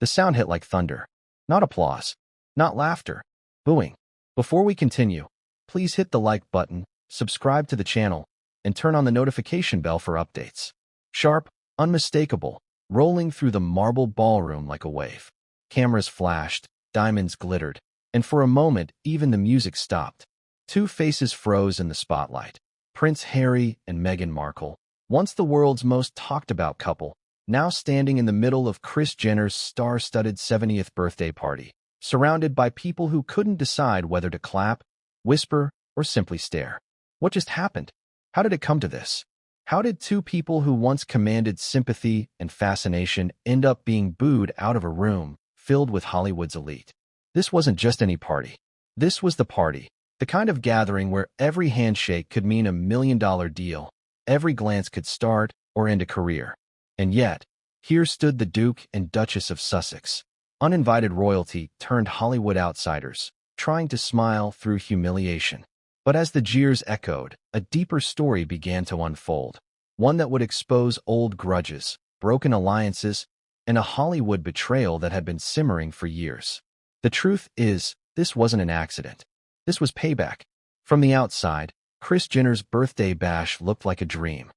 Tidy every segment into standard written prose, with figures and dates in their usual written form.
The sound hit like thunder. Not applause. Not laughter. Booing. Before we continue, please hit the like button, subscribe to the channel, and turn on the notification bell for updates. Sharp, unmistakable, rolling through the marble ballroom like a wave. Cameras flashed, diamonds glittered, and for a moment even the music stopped. Two faces froze in the spotlight. Prince Harry and Meghan Markle, once the world's most talked-about couple, now standing in the middle of Kris Jenner's star-studded 70th birthday party, surrounded by people who couldn't decide whether to clap, whisper, or simply stare. What just happened? How did it come to this? How did two people who once commanded sympathy and fascination end up being booed out of a room filled with Hollywood's elite? This wasn't just any party. This was the party, the kind of gathering where every handshake could mean $1 million deal, every glance could start or end a career. And yet, here stood the Duke and Duchess of Sussex, uninvited royalty turned Hollywood outsiders, trying to smile through humiliation. But as the jeers echoed, a deeper story began to unfold, one that would expose old grudges, broken alliances, and a Hollywood betrayal that had been simmering for years. The truth is, this wasn't an accident. This was payback. From the outside, Kris Jenner's birthday bash looked like a dream.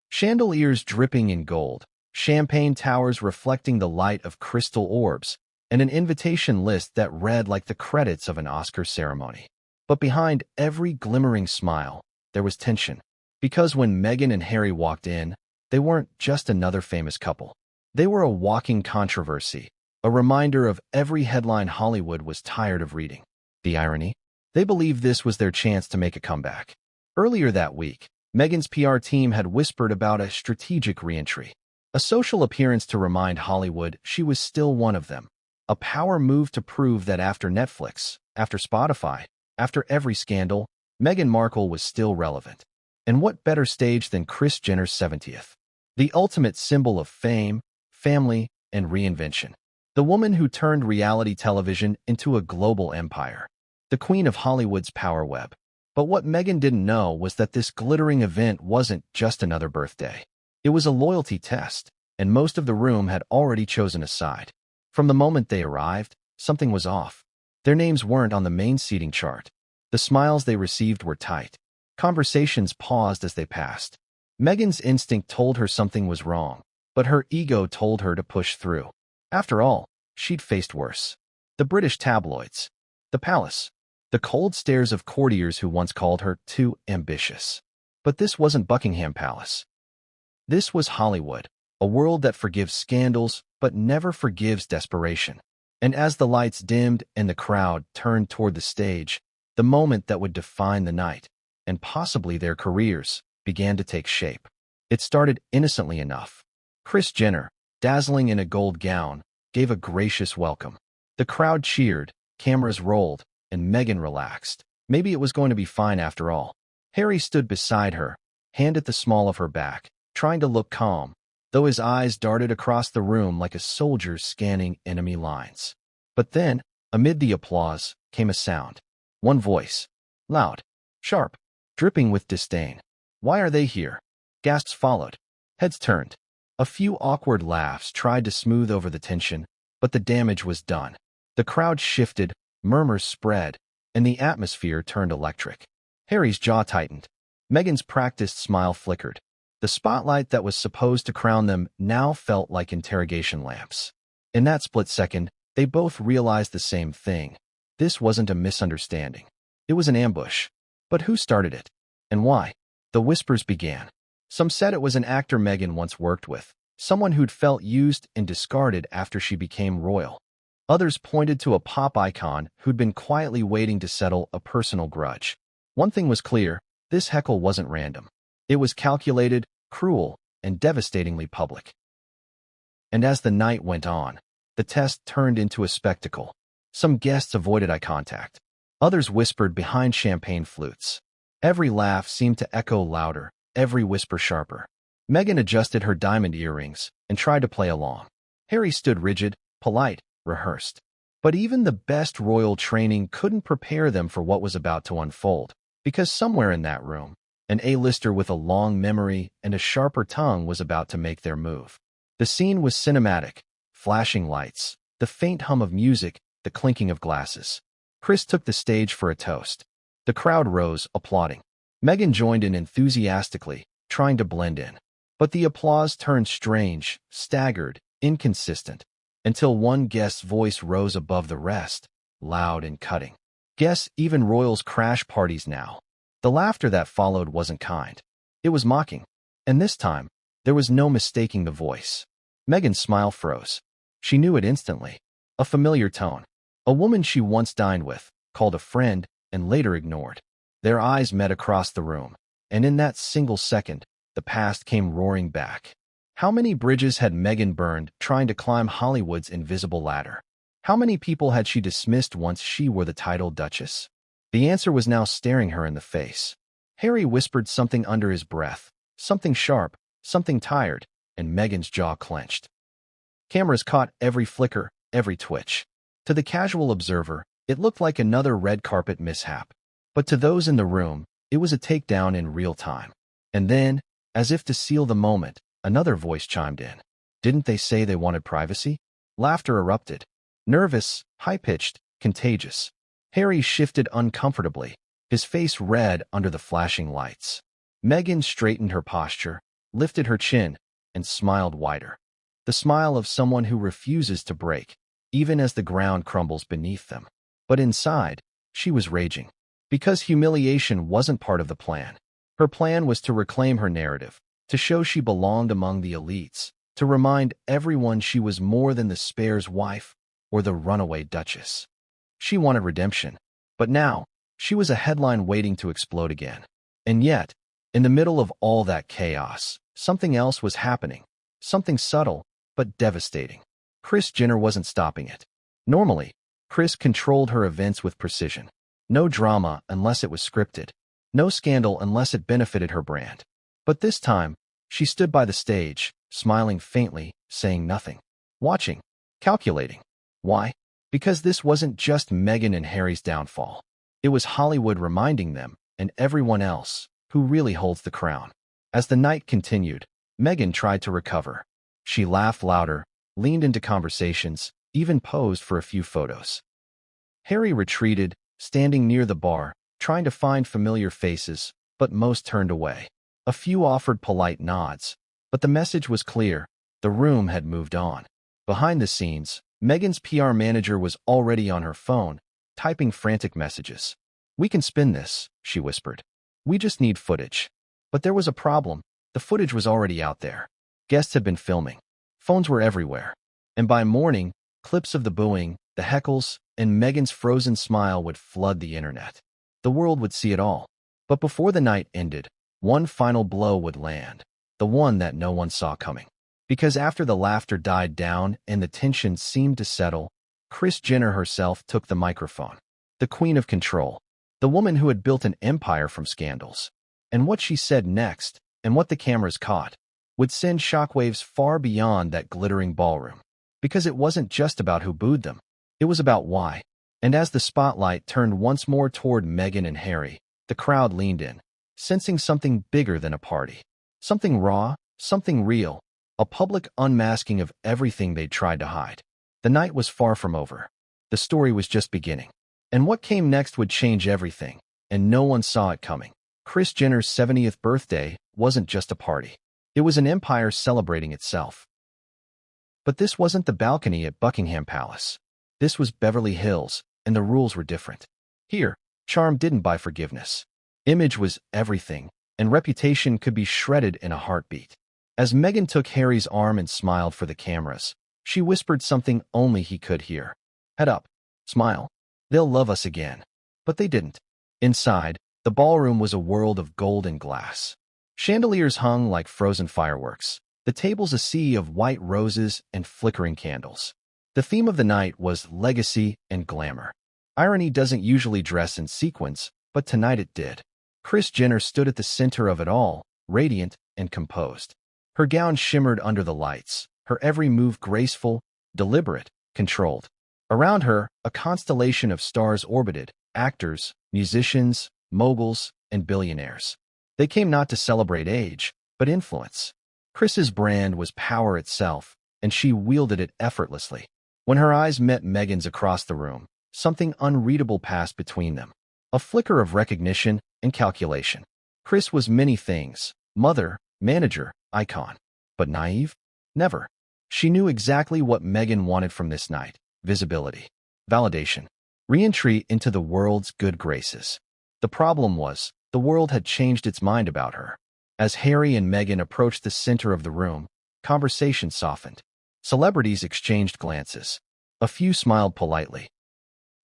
Chandeliers dripping in gold, champagne towers reflecting the light of crystal orbs, and an invitation list that read like the credits of an Oscar ceremony. But behind every glimmering smile, there was tension. Because when Meghan and Harry walked in, they weren't just another famous couple. They were a walking controversy, a reminder of every headline Hollywood was tired of reading. The irony? They believed this was their chance to make a comeback. Earlier that week, Meghan's PR team had whispered about a strategic re-entry, a social appearance to remind Hollywood she was still one of them, a power move to prove that after Netflix, after Spotify, after every scandal, Meghan Markle was still relevant. And what better stage than Kris Jenner's 70th? The ultimate symbol of fame, family, and reinvention. The woman who turned reality television into a global empire. The queen of Hollywood's power web. But what Meghan didn't know was that this glittering event wasn't just another birthday. It was a loyalty test, and most of the room had already chosen a side. From the moment they arrived, something was off. Their names weren't on the main seating chart. The smiles they received were tight. Conversations paused as they passed. Meghan's instinct told her something was wrong, but her ego told her to push through. After all, she'd faced worse. The British tabloids. The palace. The cold stares of courtiers who once called her too ambitious. But this wasn't Buckingham Palace. This was Hollywood, a world that forgives scandals but never forgives desperation. And as the lights dimmed and the crowd turned toward the stage, the moment that would define the night, and possibly their careers, began to take shape. It started innocently enough. Kris Jenner, dazzling in a gold gown, gave a gracious welcome. The crowd cheered, cameras rolled, and Meghan relaxed. Maybe it was going to be fine after all. Harry stood beside her, hand at the small of her back, trying to look calm, though his eyes darted across the room like a soldier scanning enemy lines. But then, amid the applause, came a sound. One voice. Loud. Sharp. Dripping with disdain. "Why are they here?" Gasps followed. Heads turned. A few awkward laughs tried to smooth over the tension, but the damage was done. The crowd shifted, murmurs spread, and the atmosphere turned electric. Harry's jaw tightened. Meghan's practiced smile flickered. The spotlight that was supposed to crown them now felt like interrogation lamps. In that split second, they both realized the same thing. This wasn't a misunderstanding. It was an ambush. But who started it? And why? The whispers began. Some said it was an actor Meghan once worked with, someone who'd felt used and discarded after she became royal. Others pointed to a pop icon who'd been quietly waiting to settle a personal grudge. One thing was clear, this heckle wasn't random. It was calculated, cruel, and devastatingly public. And as the night went on, the test turned into a spectacle. Some guests avoided eye contact. Others whispered behind champagne flutes. Every laugh seemed to echo louder, every whisper sharper. Meghan adjusted her diamond earrings and tried to play along. Harry stood rigid, polite, rehearsed. But even the best royal training couldn't prepare them for what was about to unfold, because somewhere in that room, an A-lister with a long memory and a sharper tongue was about to make their move. The scene was cinematic, flashing lights, the faint hum of music, the clinking of glasses. Kris took the stage for a toast. The crowd rose, applauding. Meghan joined in enthusiastically, trying to blend in. But the applause turned strange, staggered, inconsistent, until one guest's voice rose above the rest, loud and cutting. Guess even royals crash parties now. The laughter that followed wasn't kind. It was mocking. And this time, there was no mistaking the voice. Meghan's smile froze. She knew it instantly. A familiar tone. A woman she once dined with, called a friend, and later ignored. Their eyes met across the room, and in that single second, the past came roaring back. How many bridges had Meghan burned trying to climb Hollywood's invisible ladder? How many people had she dismissed once she were the titled Duchess? The answer was now staring her in the face. Harry whispered something under his breath, something sharp, something tired, and Meghan's jaw clenched. Cameras caught every flicker, every twitch. To the casual observer, it looked like another red carpet mishap. But to those in the room, it was a takedown in real time. And then, as if to seal the moment, another voice chimed in. Didn't they say they wanted privacy? Laughter erupted. Nervous, high-pitched, contagious. Harry shifted uncomfortably, his face red under the flashing lights. Meghan straightened her posture, lifted her chin, and smiled wider. The smile of someone who refuses to break, even as the ground crumbles beneath them. But inside, she was raging. Because humiliation wasn't part of the plan. Her plan was to reclaim her narrative, to show she belonged among the elites, to remind everyone she was more than the spare's wife or the runaway duchess. She wanted redemption, but now, she was a headline waiting to explode again. And yet, in the middle of all that chaos, something else was happening, something subtle, but devastating. Kris Jenner wasn't stopping it. Normally, Kris controlled her events with precision. No drama unless it was scripted. No scandal unless it benefited her brand. But this time, she stood by the stage, smiling faintly, saying nothing. Watching. Calculating. Why? Because this wasn't just Meghan and Harry's downfall. It was Hollywood reminding them, and everyone else, who really holds the crown. As the night continued, Meghan tried to recover. She laughed louder, leaned into conversations, even posed for a few photos. Harry retreated, standing near the bar, trying to find familiar faces, but most turned away. A few offered polite nods, but the message was clear. The room had moved on. Behind the scenes, Meghan's PR manager was already on her phone, typing frantic messages. "We can spin this," she whispered. "We just need footage." But there was a problem. The footage was already out there. Guests had been filming. Phones were everywhere. And by morning, clips of the booing, the heckles, and Meghan's frozen smile would flood the internet. The world would see it all. But before the night ended, one final blow would land, the one that no one saw coming. Because after the laughter died down and the tension seemed to settle, Kris Jenner herself took the microphone. The queen of control. The woman who had built an empire from scandals. And what she said next, and what the cameras caught, would send shockwaves far beyond that glittering ballroom. Because it wasn't just about who booed them. It was about why. And as the spotlight turned once more toward Meghan and Harry, the crowd leaned in, sensing something bigger than a party. Something raw, something real, a public unmasking of everything they'd tried to hide. The night was far from over. The story was just beginning. And what came next would change everything, and no one saw it coming. Kris Jenner's 70th birthday wasn't just a party. It was an empire celebrating itself. But this wasn't the balcony at Buckingham Palace. This was Beverly Hills, and the rules were different. Here, charm didn't buy forgiveness. Image was everything, and reputation could be shredded in a heartbeat. As Meghan took Harry's arm and smiled for the cameras, she whispered something only he could hear. "Head up. Smile. They'll love us again." But they didn't. Inside, the ballroom was a world of gold and glass. Chandeliers hung like frozen fireworks, the tables a sea of white roses and flickering candles. The theme of the night was legacy and glamour. Irony doesn't usually dress in sequins, but tonight it did. Kris Jenner stood at the center of it all, radiant and composed. Her gown shimmered under the lights, her every move graceful, deliberate, controlled. Around her, a constellation of stars orbited, actors, musicians, moguls, and billionaires. They came not to celebrate age, but influence. Kris's brand was power itself, and she wielded it effortlessly. When her eyes met Meghan's across the room, something unreadable passed between them. A flicker of recognition and calculation. Kris was many things: mother, manager, icon. But naive? Never. She knew exactly what Meghan wanted from this night: visibility, validation, re-entry into the world's good graces. The problem was, the world had changed its mind about her. As Harry and Meghan approached the center of the room, conversation softened. Celebrities exchanged glances. A few smiled politely.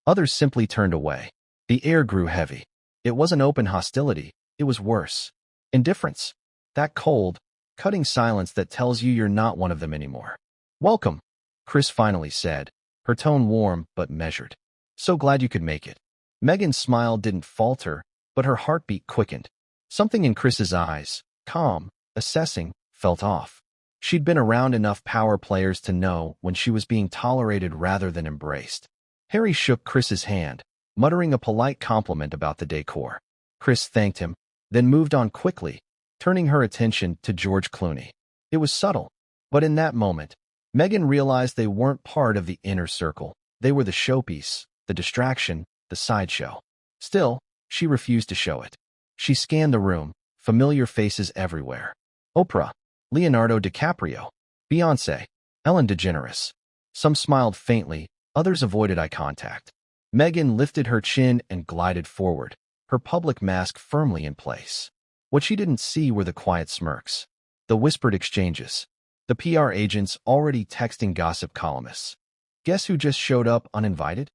Others simply turned away. The air grew heavy. It wasn't open hostility, it was worse. Indifference. That cold, cutting silence that tells you you're not one of them anymore. "Welcome," Kris finally said, her tone warm but measured. "So glad you could make it." Meghan's smile didn't falter, but her heartbeat quickened. Something in Kris's eyes, calm, assessing, felt off. She'd been around enough power players to know when she was being tolerated rather than embraced. Harry shook Kris's hand, muttering a polite compliment about the decor. Kris thanked him, then moved on quickly, turning her attention to George Clooney. It was subtle, but in that moment, Meghan realized they weren't part of the inner circle. They were the showpiece, the distraction, the sideshow. Still, she refused to show it. She scanned the room, familiar faces everywhere. Oprah, Leonardo DiCaprio, Beyoncé, Ellen DeGeneres. Some smiled faintly, others avoided eye contact. Meghan lifted her chin and glided forward, her public mask firmly in place. What she didn't see were the quiet smirks, the whispered exchanges, the PR agents already texting gossip columnists. Guess who just showed up uninvited?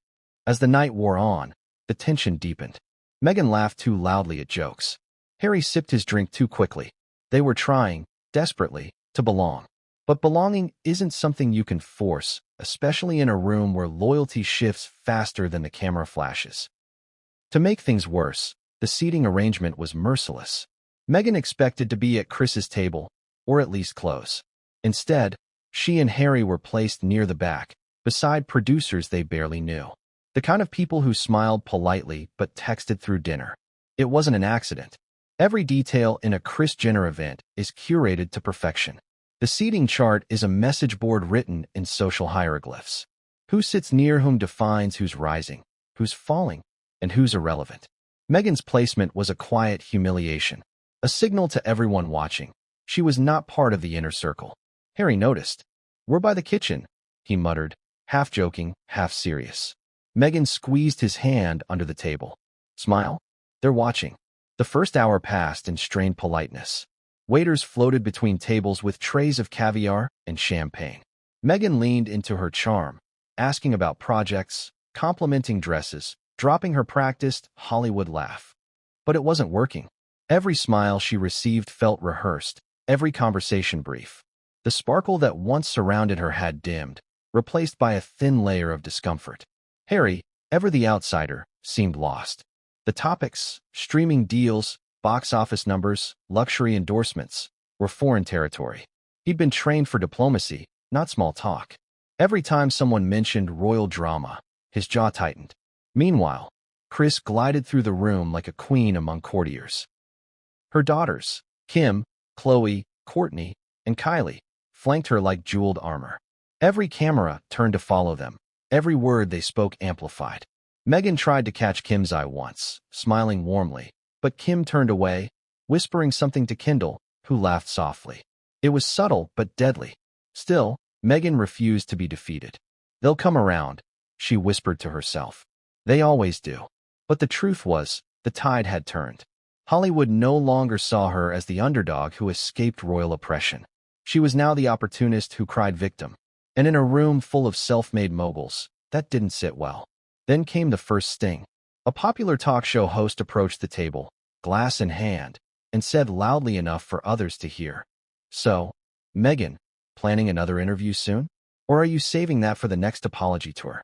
As the night wore on, the tension deepened. Meghan laughed too loudly at jokes. Harry sipped his drink too quickly. They were trying, desperately, to belong. But belonging isn't something you can force, especially in a room where loyalty shifts faster than the camera flashes. To make things worse, the seating arrangement was merciless. Meghan expected to be at Kris's table, or at least close. Instead, she and Harry were placed near the back, beside producers they barely knew. The kind of people who smiled politely but texted through dinner. It wasn't an accident. Every detail in a Kris Jenner event is curated to perfection. The seating chart is a message board written in social hieroglyphs. Who sits near whom defines who's rising, who's falling, and who's irrelevant. Meghan's placement was a quiet humiliation, a signal to everyone watching. She was not part of the inner circle. Harry noticed. "We're by the kitchen," he muttered, half joking, half serious. Meghan squeezed his hand under the table. "Smile? They're watching." The first hour passed in strained politeness. Waiters floated between tables with trays of caviar and champagne. Meghan leaned into her charm, asking about projects, complimenting dresses, dropping her practiced Hollywood laugh. But it wasn't working. Every smile she received felt rehearsed, every conversation brief. The sparkle that once surrounded her had dimmed, replaced by a thin layer of discomfort. Harry, ever the outsider, seemed lost. The topics, streaming deals, box office numbers, luxury endorsements, were foreign territory. He'd been trained for diplomacy, not small talk. Every time someone mentioned royal drama, his jaw tightened. Meanwhile, Kris glided through the room like a queen among courtiers. Her daughters, Kim, Chloe, Kourtney, and Kylie, flanked her like jeweled armor. Every camera turned to follow them. Every word they spoke amplified. Meghan tried to catch Kim's eye once, smiling warmly, but Kim turned away, whispering something to Kendall, who laughed softly. It was subtle but deadly. Still, Meghan refused to be defeated. "They'll come around," she whispered to herself. "They always do." But the truth was, the tide had turned. Hollywood no longer saw her as the underdog who escaped royal oppression. She was now the opportunist who cried victim. And in a room full of self-made moguls, that didn't sit well. Then came the first sting. A popular talk show host approached the table, glass in hand, and said loudly enough for others to hear, "So, Meghan, planning another interview soon? Or are you saving that for the next apology tour?"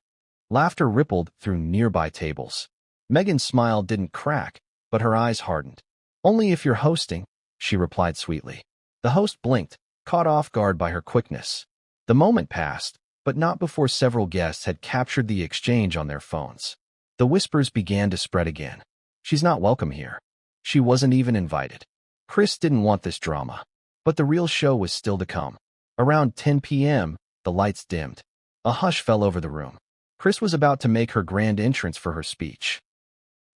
Laughter rippled through nearby tables. Meghan's smile didn't crack, but her eyes hardened. "Only if you're hosting," she replied sweetly. The host blinked, caught off guard by her quickness. The moment passed, but not before several guests had captured the exchange on their phones. The whispers began to spread again. "She's not welcome here. She wasn't even invited." Kris didn't want this drama. But the real show was still to come. Around 10 p.m., The lights dimmed. A hush fell over the room. Kris was about to make her grand entrance for her speech.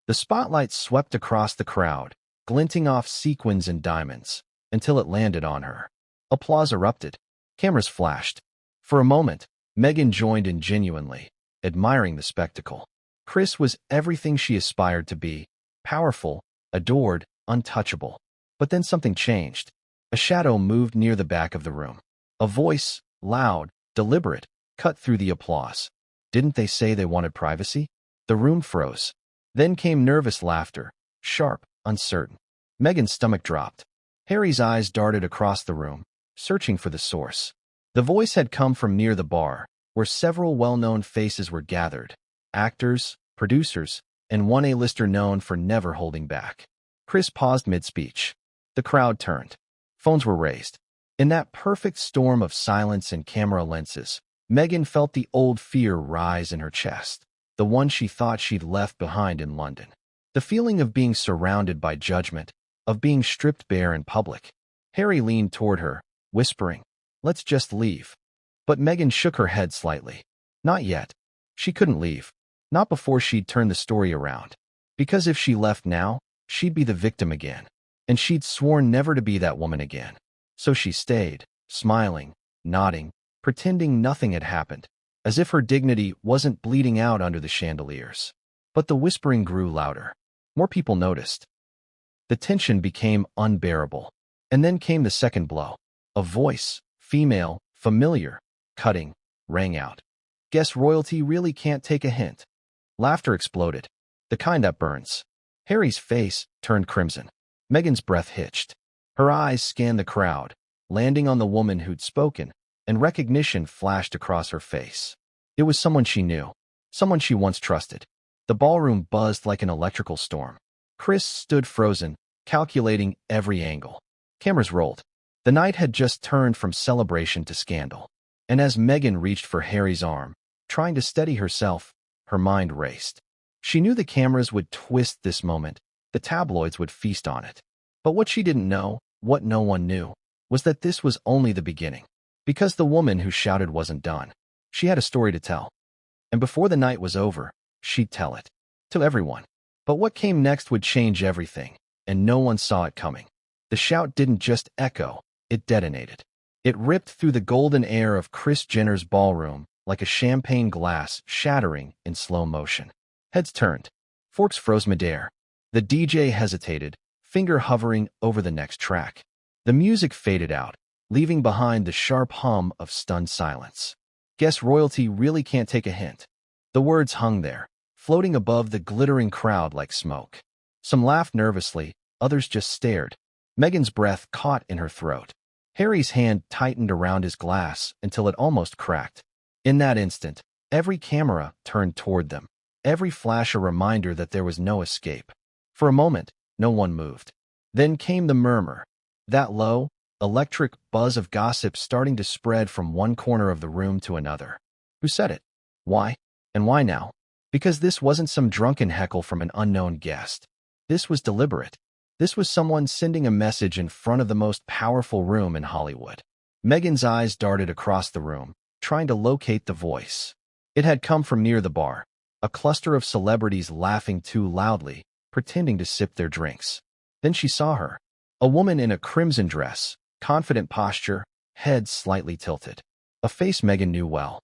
The spotlight swept across the crowd, glinting off sequins and diamonds, until it landed on her. Applause erupted. Cameras flashed. For a moment, Meghan joined in genuinely, admiring the spectacle. Kris was everything she aspired to be, powerful, adored, untouchable. But then something changed. A shadow moved near the back of the room. A voice, loud, deliberate, cut through the applause. Didn't they say they wanted privacy? The room froze. Then came nervous laughter, sharp, uncertain. Meghan's stomach dropped. Harry's eyes darted across the room, searching for the source. The voice had come from near the bar, where several well-known faces were gathered. Actors, producers, and one A-lister known for never holding back. Kris paused mid-speech. The crowd turned. Phones were raised. In that perfect storm of silence and camera lenses, Meghan felt the old fear rise in her chest, the one she thought she'd left behind in London. The feeling of being surrounded by judgment, of being stripped bare in public. Harry leaned toward her, whispering, "Let's just leave." But Meghan shook her head slightly. Not yet. She couldn't leave. Not before she'd turned the story around. Because if she left now, she'd be the victim again. And she'd sworn never to be that woman again. So she stayed, smiling, nodding, pretending nothing had happened, as if her dignity wasn't bleeding out under the chandeliers. But the whispering grew louder. More people noticed. The tension became unbearable. And then came the second blow. A voice, female, familiar, cutting, rang out. Guess royalty really can't take a hint. Laughter exploded. The kind that burns. Harry's face turned crimson. Meghan's breath hitched. Her eyes scanned the crowd, landing on the woman who'd spoken, and recognition flashed across her face. It was someone she knew, someone she once trusted. The ballroom buzzed like an electrical storm. Kris stood frozen, calculating every angle. Cameras rolled. The night had just turned from celebration to scandal. And as Meghan reached for Harry's arm, trying to steady herself, her mind raced. She knew the cameras would twist this moment, the tabloids would feast on it. But what she didn't know, what no one knew, was that this was only the beginning. Because the woman who shouted wasn't done. She had a story to tell. And before the night was over, she'd tell it. To everyone. But what came next would change everything, and no one saw it coming. The shout didn't just echo, it detonated. It ripped through the golden air of Kris Jenner's ballroom like a champagne glass shattering in slow motion. Heads turned. Forks froze midair. The DJ hesitated, finger hovering over the next track. The music faded out, leaving behind the sharp hum of stunned silence. Guess royalty really can't take a hint. The words hung there, floating above the glittering crowd like smoke. Some laughed nervously, others just stared. Meghan's breath caught in her throat. Harry's hand tightened around his glass until it almost cracked. In that instant, every camera turned toward them, every flash a reminder that there was no escape. For a moment, no one moved. Then came the murmur, that low, electric buzz of gossip starting to spread from one corner of the room to another. Who said it? Why? And why now? Because this wasn't some drunken heckle from an unknown guest. This was deliberate. This was someone sending a message in front of the most powerful room in Hollywood. Meghan's eyes darted across the room, trying to locate the voice. It had come from near the bar, a cluster of celebrities laughing too loudly, pretending to sip their drinks. Then she saw her. A woman in a crimson dress, confident posture, head slightly tilted. A face Meghan knew well.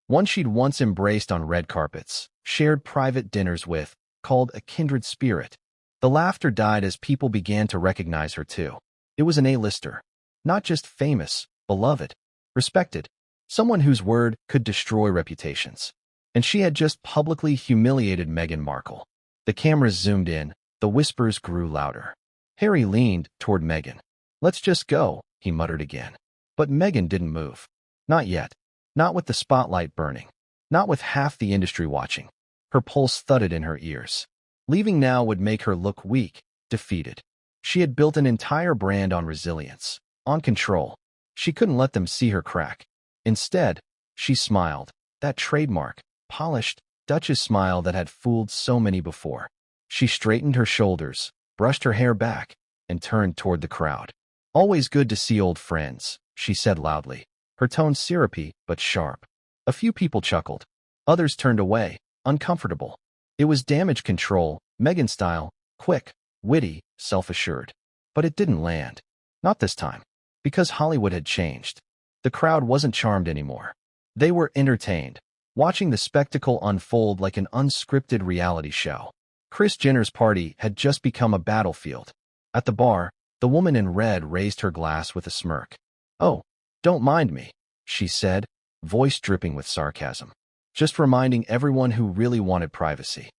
One she'd once embraced on red carpets, shared private dinners with, called a kindred spirit. The laughter died as people began to recognize her too. It was an A-lister. Not just famous, beloved, respected. Someone whose word could destroy reputations. And she had just publicly humiliated Meghan Markle. The cameras zoomed in, the whispers grew louder. Harry leaned toward Meghan. "Let's just go," he muttered again. But Meghan didn't move. Not yet. Not with the spotlight burning. Not with half the industry watching. Her pulse thudded in her ears. Leaving now would make her look weak, defeated. She had built an entire brand on resilience, on control. She couldn't let them see her crack. Instead, she smiled, that trademark, polished, Duchess smile that had fooled so many before. She straightened her shoulders, brushed her hair back, and turned toward the crowd. "Always good to see old friends," she said loudly. her tone syrupy but sharp. A few people chuckled. Others turned away, uncomfortable. It was damage control, Meghan style, quick, witty, self-assured. But it didn't land. Not this time. Because Hollywood had changed. The crowd wasn't charmed anymore. They were entertained, watching the spectacle unfold like an unscripted reality show. Kris Jenner's party had just become a battlefield. At the bar, the woman in red raised her glass with a smirk. "Oh, don't mind me," she said, voice dripping with sarcasm. Just reminding everyone who really wanted privacy.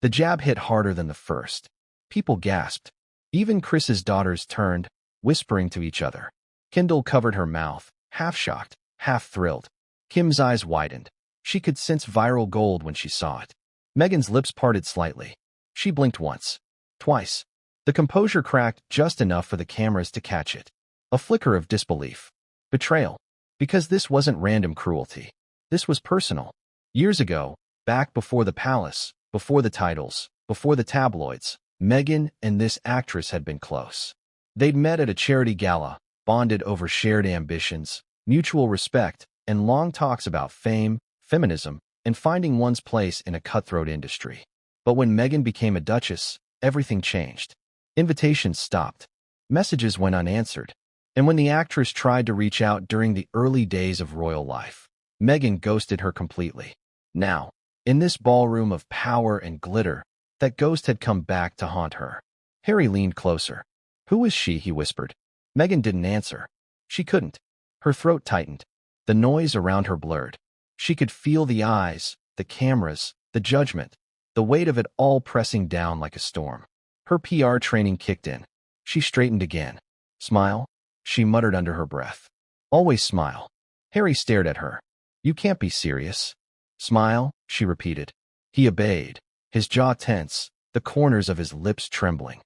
The jab hit harder than the first. People gasped. Even Kris's daughters turned, whispering to each other. Kendall covered her mouth, half shocked, half thrilled. Kim's eyes widened. She could sense viral gold when she saw it. Meghan's lips parted slightly. She blinked once. Twice. The composure cracked just enough for the cameras to catch it. A flicker of disbelief. Betrayal. Because this wasn't random cruelty. This was personal. Years ago, back before the palace, before the titles, before the tabloids, Meghan and this actress had been close. They'd met at a charity gala, bonded over shared ambitions, mutual respect, and long talks about fame, feminism, and finding one's place in a cutthroat industry. But when Meghan became a duchess, everything changed. Invitations stopped. Messages went unanswered. And when the actress tried to reach out during the early days of royal life, Meghan ghosted her completely. Now, in this ballroom of power and glitter, that ghost had come back to haunt her. Harry leaned closer. "Who is she?" he whispered. Meghan didn't answer. She couldn't. Her throat tightened. The noise around her blurred. She could feel the eyes, the cameras, the judgment, the weight of it all pressing down like a storm. Her PR training kicked in. She straightened again. "Smile," she muttered under her breath. "Always smile." Harry stared at her. "You can't be serious." "Smile," she repeated. He obeyed, his jaw tense, the corners of his lips trembling.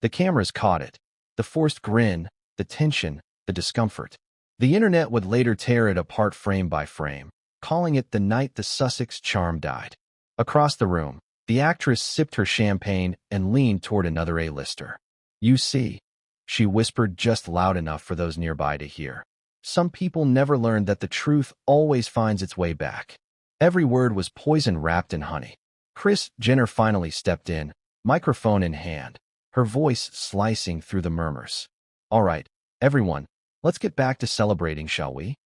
The cameras caught it. The forced grin, the tension, the discomfort. The internet would later tear it apart frame by frame, calling it the night the Sussex charm died. Across the room, the actress sipped her champagne and leaned toward another A-lister. "You see," she whispered just loud enough for those nearby to hear. "Some people never learn that the truth always finds its way back." Every word was poison wrapped in honey. Kris Jenner finally stepped in, microphone in hand, her voice slicing through the murmurs. "All right, everyone, let's get back to celebrating, shall we?"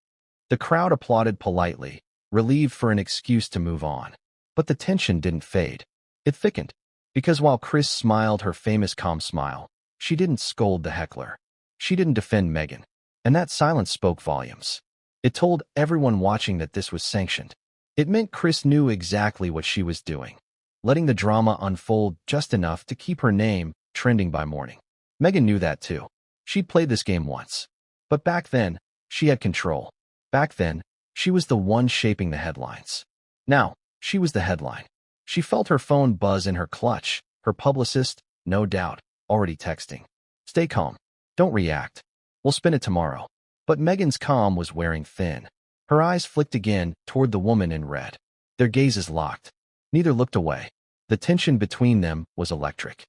The crowd applauded politely, relieved for an excuse to move on. But the tension didn't fade. It thickened. Because while Kris smiled her famous calm smile, she didn't scold the heckler. She didn't defend Meghan. And that silence spoke volumes. It told everyone watching that this was sanctioned. It meant Kris knew exactly what she was doing, letting the drama unfold just enough to keep her name trending by morning. Meghan knew that too. She'd played this game once. But back then, she had control. Back then, she was the one shaping the headlines. Now, she was the headline. She felt her phone buzz in her clutch, her publicist, no doubt, already texting. "Stay calm. Don't react. We'll spin it tomorrow." But Meghan's calm was wearing thin. Her eyes flicked again toward the woman in red. Their gazes locked. Neither looked away. The tension between them was electric.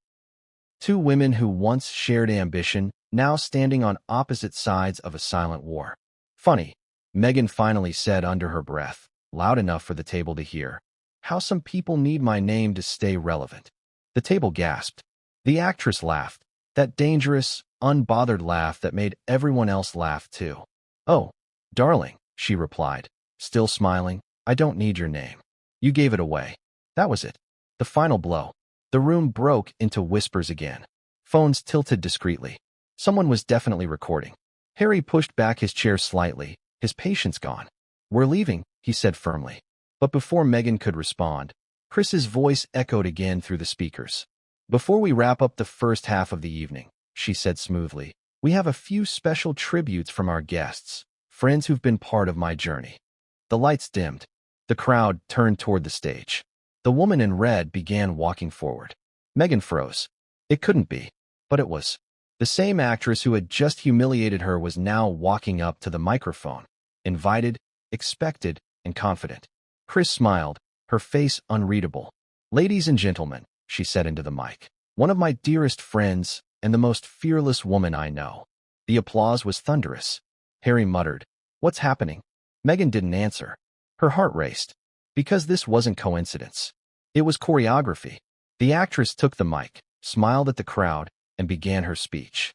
Two women who once shared ambition, now standing on opposite sides of a silent war. "Funny," Meghan finally said under her breath, loud enough for the table to hear. "How some people need my name to stay relevant." The table gasped. The actress laughed, that dangerous, unbothered laugh that made everyone else laugh too. "Oh, darling," she replied, still smiling, "I don't need your name. You gave it away." That was it. The final blow. The room broke into whispers again. Phones tilted discreetly. Someone was definitely recording. Harry pushed back his chair slightly, his patience gone. "We're leaving," he said firmly. But before Meghan could respond, Kris's voice echoed again through the speakers. "Before we wrap up the first half of the evening," she said smoothly, "we have a few special tributes from our guests, friends who've been part of my journey." The lights dimmed. The crowd turned toward the stage. The woman in red began walking forward. Meghan froze. It couldn't be. But it was. The same actress who had just humiliated her was now walking up to the microphone, invited, expected, and confident. Kris smiled, her face unreadable. "Ladies and gentlemen," she said into the mic, "one of my dearest friends and the most fearless woman I know." The applause was thunderous. Harry muttered, What's happening? Meghan didn't answer. Her heart raced. Because this wasn't coincidence. It was choreography. The actress took the mic, smiled at the crowd, and began her speech.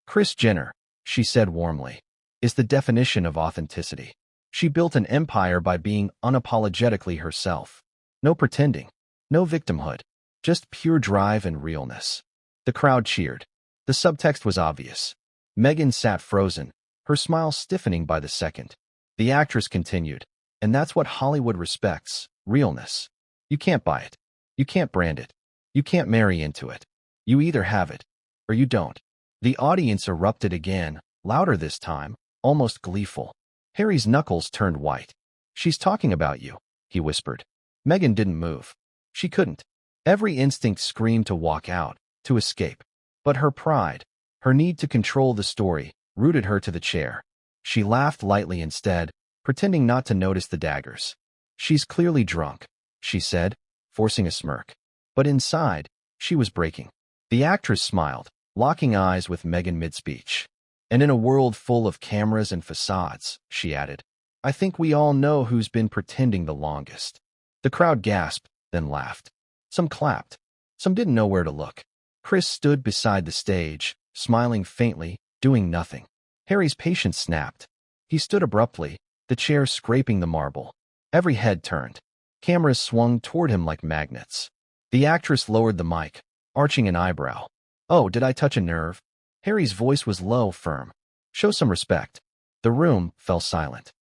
Kris Jenner, she said warmly, is the definition of authenticity. She built an empire by being unapologetically herself. No pretending, no victimhood, just pure drive and realness. The crowd cheered. The subtext was obvious. Meghan sat frozen, her smile stiffening by the second. The actress continued, and that's what Hollywood respects, realness. You can't buy it. You can't brand it. You can't marry into it. You either have it, or you don't. The audience erupted again, louder this time, almost gleeful. Harry's knuckles turned white. She's talking about you, he whispered. Meghan didn't move. She couldn't. Every instinct screamed to walk out, to escape. But her pride, her need to control the story, rooted her to the chair. She laughed lightly instead, pretending not to notice the daggers. She's clearly drunk, she said, forcing a smirk. But inside, she was breaking. The actress smiled, locking eyes with Meghan mid-speech. And in a world full of cameras and facades, she added, I think we all know who's been pretending the longest. The crowd gasped, then laughed. Some clapped. Some didn't know where to look. Kris stood beside the stage, smiling faintly, doing nothing. Harry's patience snapped. He stood abruptly, the chair scraping the marble. Every head turned. Cameras swung toward him like magnets. The actress lowered the mic, arching an eyebrow. Oh, did I touch a nerve? Harry's voice was low, firm. Show some respect. The room fell silent.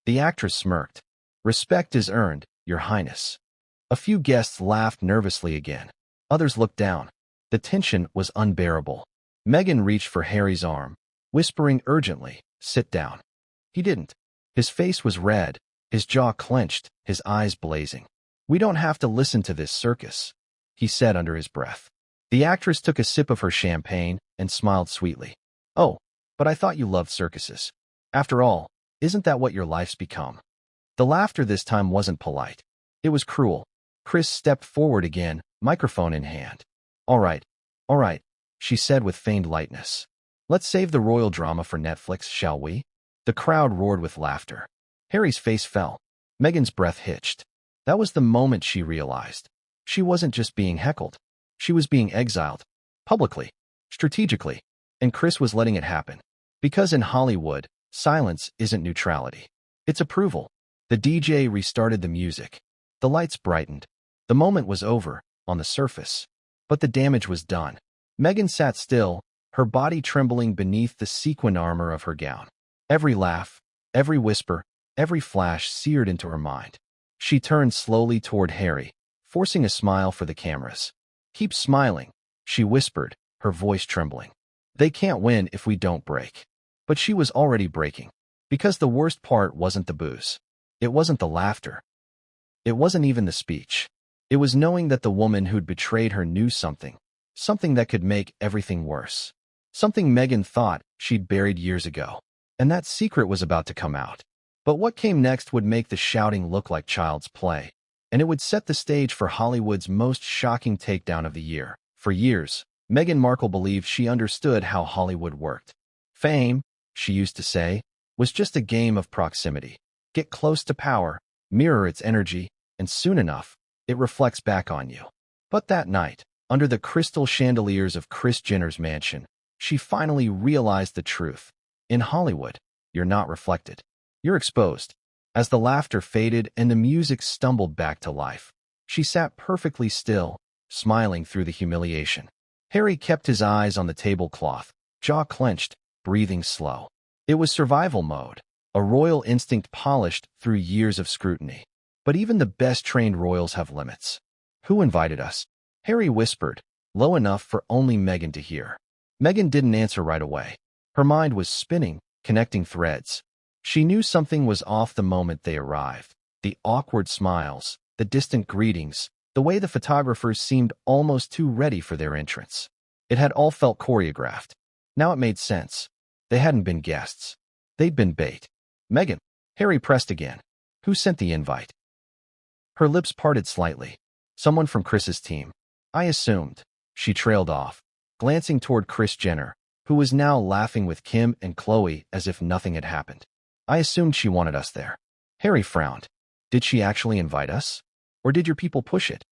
The actress smirked. Respect is earned, Your Highness. A few guests laughed nervously again. Others looked down. The tension was unbearable. Meghan reached for Harry's arm, whispering urgently, sit down. He didn't. His face was red, his jaw clenched, his eyes blazing. We don't have to listen to this circus, he said under his breath. The actress took a sip of her champagne and smiled sweetly. Oh, but I thought you loved circuses. After all, isn't that what your life's become? The laughter this time wasn't polite. It was cruel. Kris stepped forward again, microphone in hand. All right, she said with feigned lightness. Let's save the royal drama for Netflix, shall we? The crowd roared with laughter. Harry's face fell. Meghan's breath hitched. That was the moment she realized. She wasn't just being heckled. She was being exiled. Publicly. Strategically. And Kris was letting it happen. Because in Hollywood, silence isn't neutrality. It's approval. The DJ restarted the music. The lights brightened. The moment was over, on the surface. But the damage was done. Meghan sat still, her body trembling beneath the sequin armor of her gown. Every laugh, every whisper, every flash seared into her mind. She turned slowly toward Harry, forcing a smile for the cameras. Keep smiling, she whispered, her voice trembling. They can't win if we don't break. But she was already breaking. Because the worst part wasn't the booze. It wasn't the laughter. It wasn't even the speech. It was knowing that the woman who'd betrayed her knew something. Something that could make everything worse. Something Meghan thought she'd buried years ago. And that secret was about to come out. But what came next would make the shouting look like child's play. And it would set the stage for Hollywood's most shocking takedown of the year. For years, Meghan Markle believed she understood how Hollywood worked. Fame, she used to say, was just a game of proximity. Get close to power, mirror its energy, and soon enough, it reflects back on you. But that night, under the crystal chandeliers of Kris Jenner's mansion, she finally realized the truth. In Hollywood, you're not reflected. You're exposed. As the laughter faded and the music stumbled back to life, she sat perfectly still, smiling through the humiliation. Harry kept his eyes on the tablecloth, jaw clenched, breathing slow. It was survival mode, a royal instinct polished through years of scrutiny. But even the best-trained royals have limits. Who invited us? Harry whispered, low enough for only Meghan to hear. Meghan didn't answer right away. Her mind was spinning, connecting threads. She knew something was off the moment they arrived. The awkward smiles, the distant greetings, the way the photographers seemed almost too ready for their entrance. It had all felt choreographed. Now it made sense. They hadn't been guests. They'd been bait. Meghan. Harry pressed again. Who sent the invite? Her lips parted slightly. Someone from Kris's team. I assumed. She trailed off, glancing toward Kris Jenner, who was now laughing with Kim and Khloe as if nothing had happened. I assumed she wanted us there. Harry frowned. Did she actually invite us? Or did your people push it?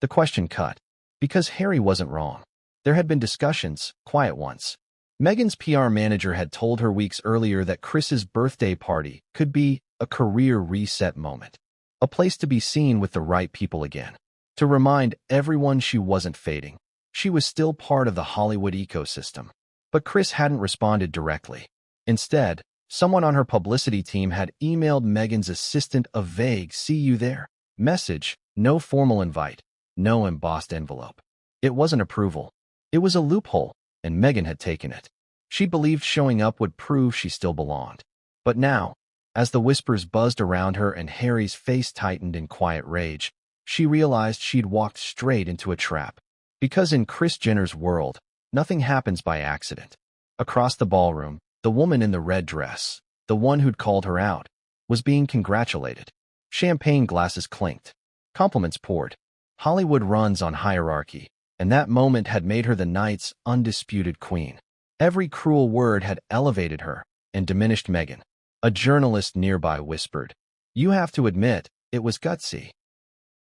The question cut. Because Harry wasn't wrong. There had been discussions, quiet ones. Meghan's PR manager had told her weeks earlier that Kris's birthday party could be a career reset moment. A place to be seen with the right people again. To remind everyone she wasn't fading. She was still part of the Hollywood ecosystem. But Kris hadn't responded directly. Instead, someone on her publicity team had emailed Meghan's assistant a vague "see you there" message, no formal invite, no embossed envelope. It wasn't approval. It was a loophole, and Meghan had taken it. She believed showing up would prove she still belonged. But now, as the whispers buzzed around her and Harry's face tightened in quiet rage, she realized she'd walked straight into a trap. Because in Kris Jenner's world, nothing happens by accident. Across the ballroom, the woman in the red dress, the one who'd called her out, was being congratulated. Champagne glasses clinked. Compliments poured. Hollywood runs on hierarchy, and that moment had made her the night's undisputed queen. Every cruel word had elevated her and diminished Meghan. A journalist nearby whispered, "You have to admit, it was gutsy."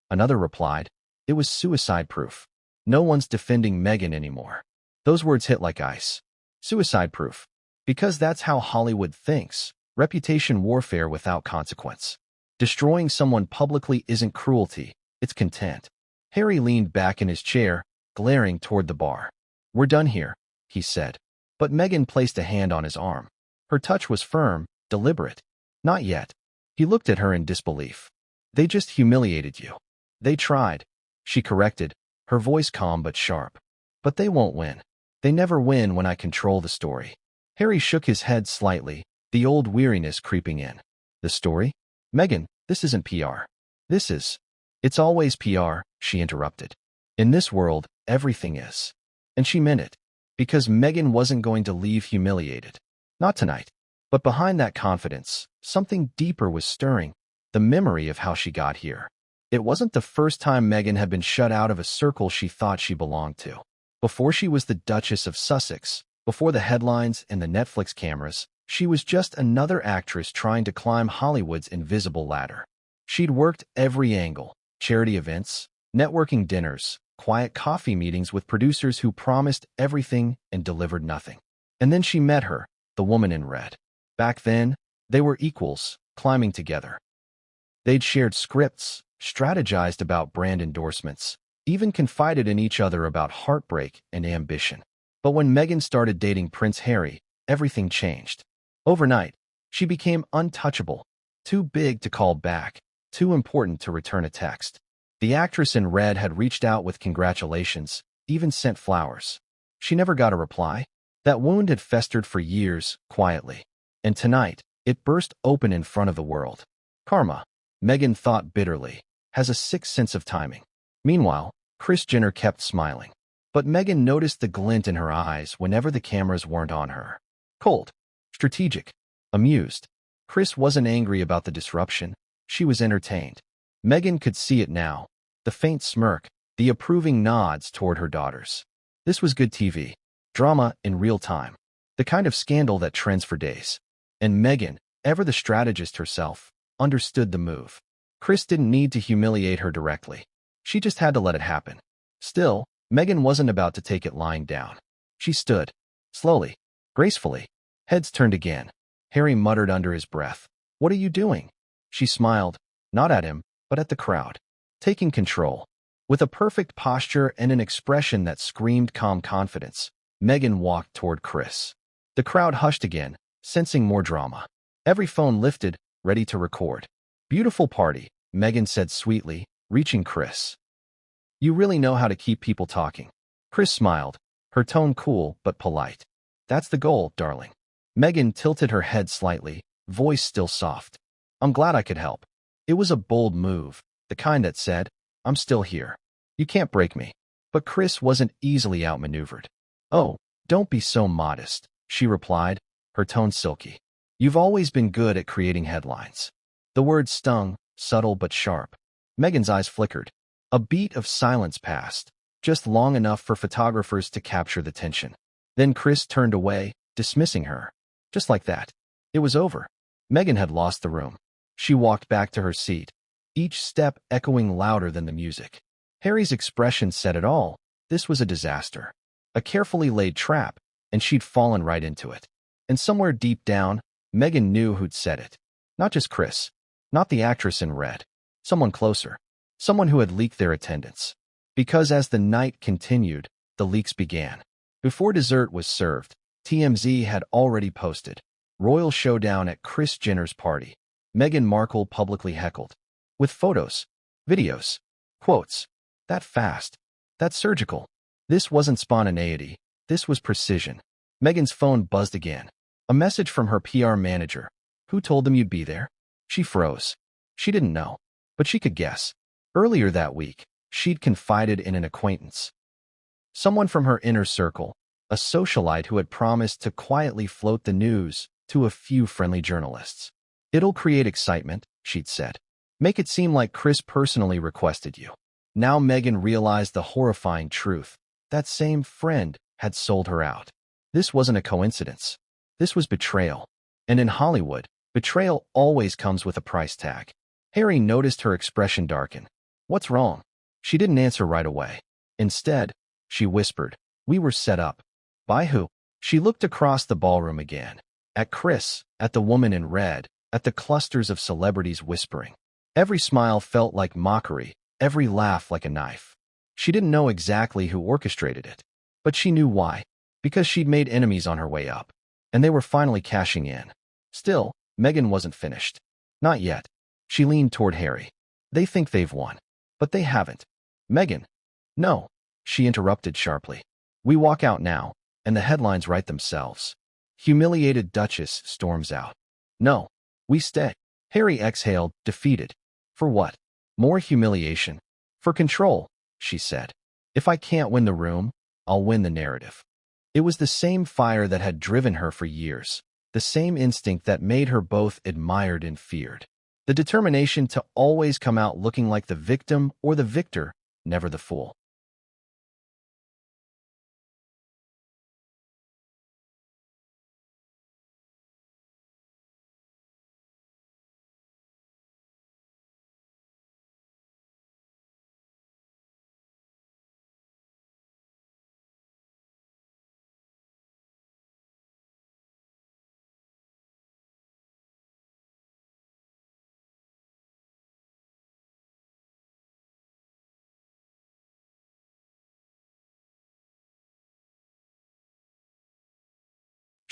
Another replied, "It was suicide-proof. No one's defending Meghan anymore." Those words hit like ice. Suicide-proof. Because that's how Hollywood thinks. Reputation warfare without consequence. Destroying someone publicly isn't cruelty, it's content. Harry leaned back in his chair, glaring toward the bar. "We're done here," he said. But Meghan placed a hand on his arm. Her touch was firm, deliberate. "Not yet." He looked at her in disbelief. "They just humiliated you." "They tried," she corrected, her voice calm but sharp. "But they won't win. They never win when I control the story." Harry shook his head slightly, the old weariness creeping in. "The story? Meghan, this isn't PR. This is—" "It's always PR," she interrupted. "In this world, everything is." And she meant it. Because Meghan wasn't going to leave humiliated. Not tonight. But behind that confidence, something deeper was stirring. The memory of how she got here. It wasn't the first time Meghan had been shut out of a circle she thought she belonged to. Before she was the Duchess of Sussex, before the headlines and the Netflix cameras, she was just another actress trying to climb Hollywood's invisible ladder. She'd worked every angle: charity events, networking dinners, quiet coffee meetings with producers who promised everything and delivered nothing. And then she met her, the woman in red. Back then, they were equals, climbing together. They'd shared scripts, strategized about brand endorsements, even confided in each other about heartbreak and ambition. But when Meghan started dating Prince Harry, everything changed. Overnight, she became untouchable, too big to call back, too important to return a text. The actress in red had reached out with congratulations, even sent flowers. She never got a reply. That wound had festered for years, quietly. And tonight, it burst open in front of the world. Karma, Meghan thought bitterly, has a sixth sense of timing. Meanwhile, Kris Jenner kept smiling. But Meghan noticed the glint in her eyes whenever the cameras weren't on her. Cold, strategic, amused. Kris wasn't angry about the disruption. She was entertained. Meghan could see it now. The faint smirk, the approving nods toward her daughters. This was good TV. Drama in real time. The kind of scandal that trends for days. And Meghan, ever the strategist herself, understood the move. Kris didn't need to humiliate her directly. She just had to let it happen. Still, Meghan wasn't about to take it lying down. She stood. Slowly. Gracefully. Heads turned again. Harry muttered under his breath, "What are you doing?" She smiled, not at him, but at the crowd. Taking control. With a perfect posture and an expression that screamed calm confidence, Meghan walked toward Kris. The crowd hushed again, sensing more drama. Every phone lifted, ready to record. "Beautiful party," Meghan said sweetly, reaching Kris. "You really know how to keep people talking." Kris smiled, her tone cool but polite. "That's the goal, darling." Meghan tilted her head slightly, voice still soft. "I'm glad I could help." It was a bold move, the kind that said, "I'm still here. You can't break me." But Kris wasn't easily outmaneuvered. "Oh, don't be so modest," she replied, her tone silky. "You've always been good at creating headlines." The words stung, subtle but sharp. Meghan's eyes flickered. A beat of silence passed, just long enough for photographers to capture the tension. Then Kris turned away, dismissing her. Just like that. It was over. Meghan had lost the room. She walked back to her seat, each step echoing louder than the music. Harry's expression said it all. This was a disaster. A carefully laid trap, and she'd fallen right into it. And somewhere deep down, Meghan knew who'd said it. Not just Kris. Not the actress in red. Someone closer. Someone who had leaked their attendance. Because as the night continued, the leaks began. Before dessert was served, TMZ had already posted. Royal showdown at Kris Jenner's party. Meghan Markle publicly heckled. With photos, videos, quotes. That fast. That surgical. This wasn't spontaneity. This was precision. Meghan's phone buzzed again. A message from her PR manager. Who told them you'd be there? She froze. She didn't know, but she could guess. Earlier that week, she'd confided in an acquaintance. Someone from her inner circle, a socialite who had promised to quietly float the news to a few friendly journalists. It'll create excitement, she'd said. Make it seem like Kris personally requested you. Now Meghan realized the horrifying truth. That same friend had sold her out. This wasn't a coincidence. This was betrayal. And in Hollywood, betrayal always comes with a price tag. Harry noticed her expression darken. What's wrong? She didn't answer right away. Instead, she whispered, we were set up. By who? She looked across the ballroom again. At Kris, at the woman in red, at the clusters of celebrities whispering. Every smile felt like mockery, every laugh like a knife. She didn't know exactly who orchestrated it, but she knew why. Because she'd made enemies on her way up, and they were finally cashing in. Still, Meghan wasn't finished. Not yet. She leaned toward Harry. They think they've won, but they haven't. Meghan. No, she interrupted sharply. We walk out now, and the headlines write themselves. Humiliated Duchess storms out. No, we stay. Harry exhaled, defeated. For what? More humiliation. For control, she said. If I can't win the room, I'll win the narrative. It was the same fire that had driven her for years, the same instinct that made her both admired and feared. The determination to always come out looking like the victim or the victor, never the fool.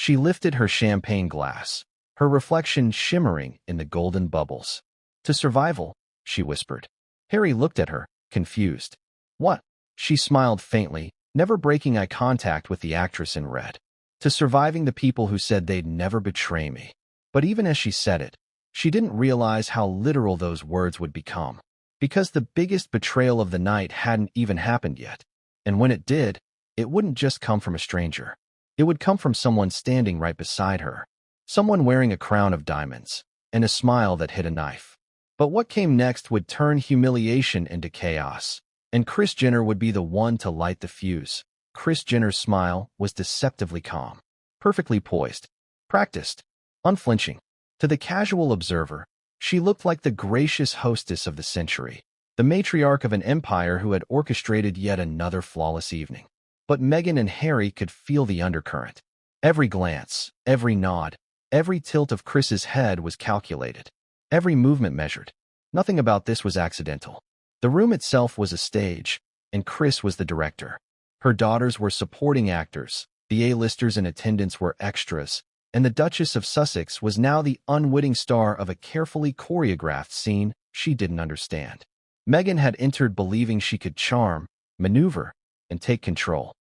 She lifted her champagne glass, her reflection shimmering in the golden bubbles. To survival, she whispered. Harry looked at her, confused. What? She smiled faintly, never breaking eye contact with the actress in red. To surviving the people who said they'd never betray me. But even as she said it, she didn't realize how literal those words would become. Because the biggest betrayal of the night hadn't even happened yet. And when it did, it wouldn't just come from a stranger. It would come from someone standing right beside her. Someone wearing a crown of diamonds, and a smile that hid a knife. But what came next would turn humiliation into chaos. And Kris Jenner would be the one to light the fuse. Kris Jenner's smile was deceptively calm. Perfectly poised. Practiced. Unflinching. To the casual observer, she looked like the gracious hostess of the century. The matriarch of an empire who had orchestrated yet another flawless evening. But Meghan and Harry could feel the undercurrent. Every glance, every nod, every tilt of Kris's head was calculated. Every movement measured. Nothing about this was accidental. The room itself was a stage, and Kris was the director. Her daughters were supporting actors, the A-listers in attendance were extras, and the Duchess of Sussex was now the unwitting star of a carefully choreographed scene she didn't understand. Meghan had entered believing she could charm, maneuver, and take control.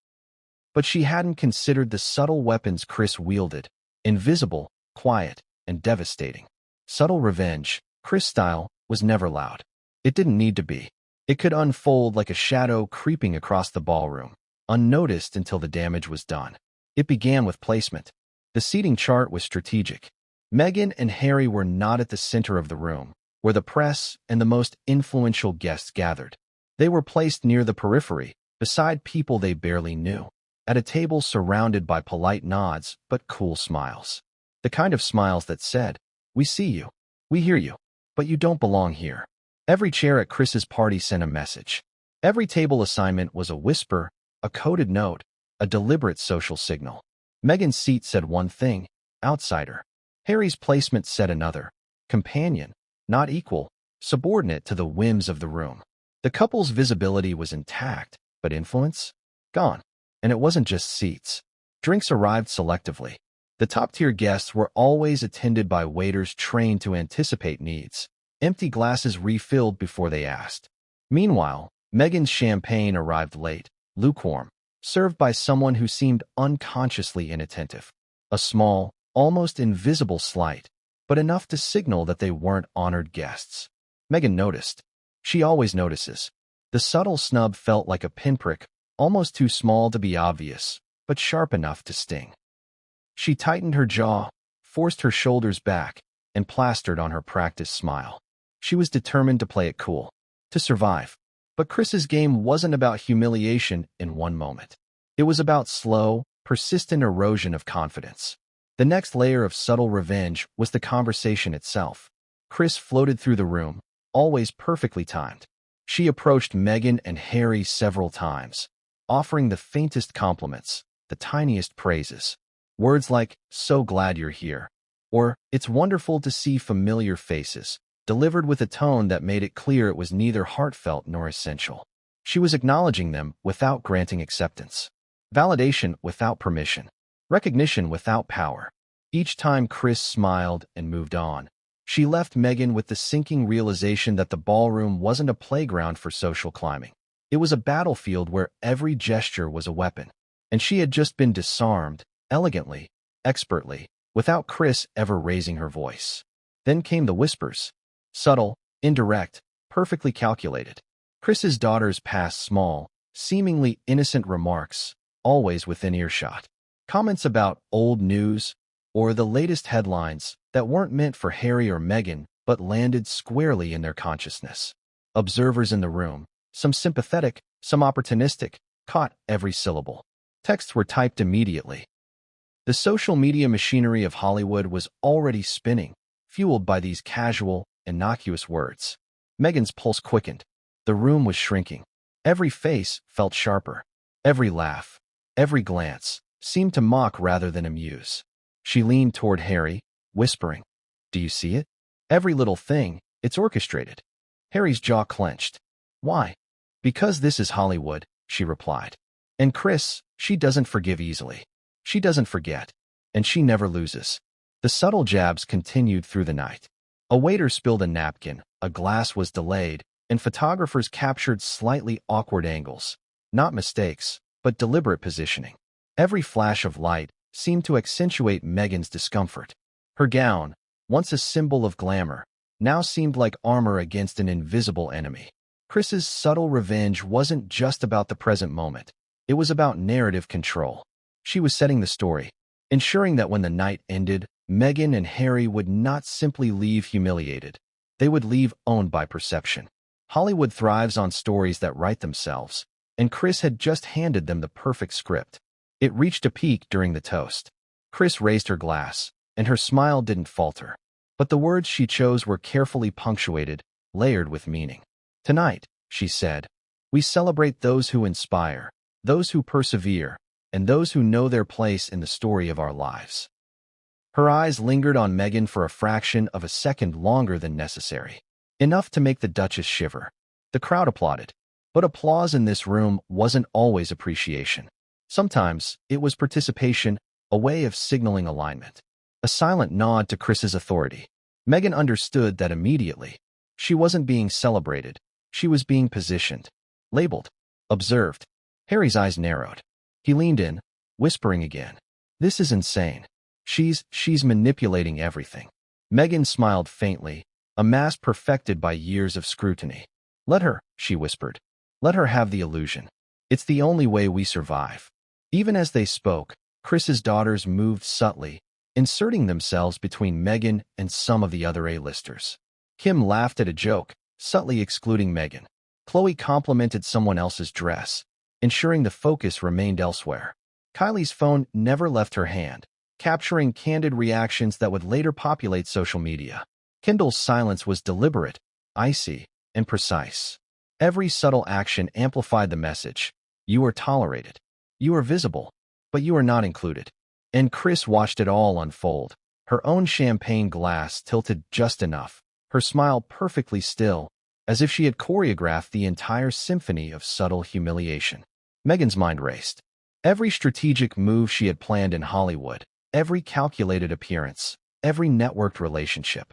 But she hadn't considered the subtle weapons Kris wielded, invisible, quiet, and devastating. Subtle revenge, Kris style, was never loud. It didn't need to be. It could unfold like a shadow creeping across the ballroom, unnoticed until the damage was done. It began with placement. The seating chart was strategic. Meghan and Harry were not at the center of the room, where the press and the most influential guests gathered. They were placed near the periphery, beside people they barely knew, at a table surrounded by polite nods but cool smiles. The kind of smiles that said, We see you. We hear you. But you don't belong here. Every chair at Kris's party sent a message. Every table assignment was a whisper, a coded note, a deliberate social signal. Meghan's seat said one thing, outsider. Harry's placement said another, companion, not equal, subordinate to the whims of the room. The couple's visibility was intact, but influence? Gone. And it wasn't just seats. Drinks arrived selectively. The top-tier guests were always attended by waiters trained to anticipate needs. Empty glasses refilled before they asked. Meanwhile, Meghan's champagne arrived late, lukewarm, served by someone who seemed unconsciously inattentive. A small, almost invisible slight, but enough to signal that they weren't honored guests. Meghan noticed. She always notices. The subtle snub felt like a pinprick, almost too small to be obvious, but sharp enough to sting. She tightened her jaw, forced her shoulders back, and plastered on her practiced smile. She was determined to play it cool, to survive. But Kris's game wasn't about humiliation in one moment. It was about slow, persistent erosion of confidence. The next layer of subtle revenge was the conversation itself. Kris floated through the room, always perfectly timed. She approached Meghan and Harry several times, offering the faintest compliments, the tiniest praises. Words like, "So glad you're here," or "It's wonderful to see familiar faces," delivered with a tone that made it clear it was neither heartfelt nor essential. She was acknowledging them without granting acceptance. Validation without permission. Recognition without power. Each time Kris smiled and moved on, she left Meghan with the sinking realization that the ballroom wasn't a playground for social climbing. It was a battlefield where every gesture was a weapon. And she had just been disarmed, elegantly, expertly, without Kris ever raising her voice. Then came the whispers. Subtle, indirect, perfectly calculated. Kris's daughters passed small, seemingly innocent remarks, always within earshot. Comments about old news or the latest headlines that weren't meant for Harry or Meghan but landed squarely in their consciousness. Observers in the room, some sympathetic, some opportunistic, caught every syllable. Texts were typed immediately. The social media machinery of Hollywood was already spinning, fueled by these casual, innocuous words. Meghan's pulse quickened. The room was shrinking. Every face felt sharper. Every laugh, every glance, seemed to mock rather than amuse. She leaned toward Harry, whispering, "Do you see it? Every little thing, it's orchestrated." Harry's jaw clenched. "Why?" "Because this is Hollywood," she replied. "And Kris, she doesn't forgive easily. She doesn't forget. And she never loses." The subtle jabs continued through the night. A waiter spilled a napkin, a glass was delayed, and photographers captured slightly awkward angles. Not mistakes, but deliberate positioning. Every flash of light seemed to accentuate Meghan's discomfort. Her gown, once a symbol of glamour, now seemed like armor against an invisible enemy. Kris's subtle revenge wasn't just about the present moment. It was about narrative control. She was setting the story, ensuring that when the night ended, Meghan and Harry would not simply leave humiliated. They would leave owned by perception. Hollywood thrives on stories that write themselves, and Kris had just handed them the perfect script. It reached a peak during the toast. Kris raised her glass, and her smile didn't falter. But the words she chose were carefully punctuated, layered with meaning. "Tonight," she said, "we celebrate those who inspire, those who persevere, and those who know their place in the story of our lives." Her eyes lingered on Meghan for a fraction of a second longer than necessary. Enough to make the Duchess shiver. The crowd applauded. But applause in this room wasn't always appreciation. Sometimes it was participation, a way of signaling alignment. A silent nod to Kris's authority. Meghan understood that immediately. She wasn't being celebrated. She was being positioned. Labeled. Observed. Harry's eyes narrowed. He leaned in, whispering again. "This is insane. She's manipulating everything." Meghan smiled faintly, a mask perfected by years of scrutiny. "Let her," she whispered. "Let her have the illusion. It's the only way we survive." Even as they spoke, Kris's daughters moved subtly, inserting themselves between Meghan and some of the other A-listers. Kim laughed at a joke, subtly excluding Meghan. Chloe complimented someone else's dress, ensuring the focus remained elsewhere. Kylie's phone never left her hand, capturing candid reactions that would later populate social media. Kendall's silence was deliberate, icy, and precise. Every subtle action amplified the message. You are tolerated. You are visible, but you are not included. And Kris watched it all unfold, her own champagne glass tilted just enough, her smile perfectly still, as if she had choreographed the entire symphony of subtle humiliation. Meghan's mind raced. Every strategic move she had planned in Hollywood, every calculated appearance, every networked relationship.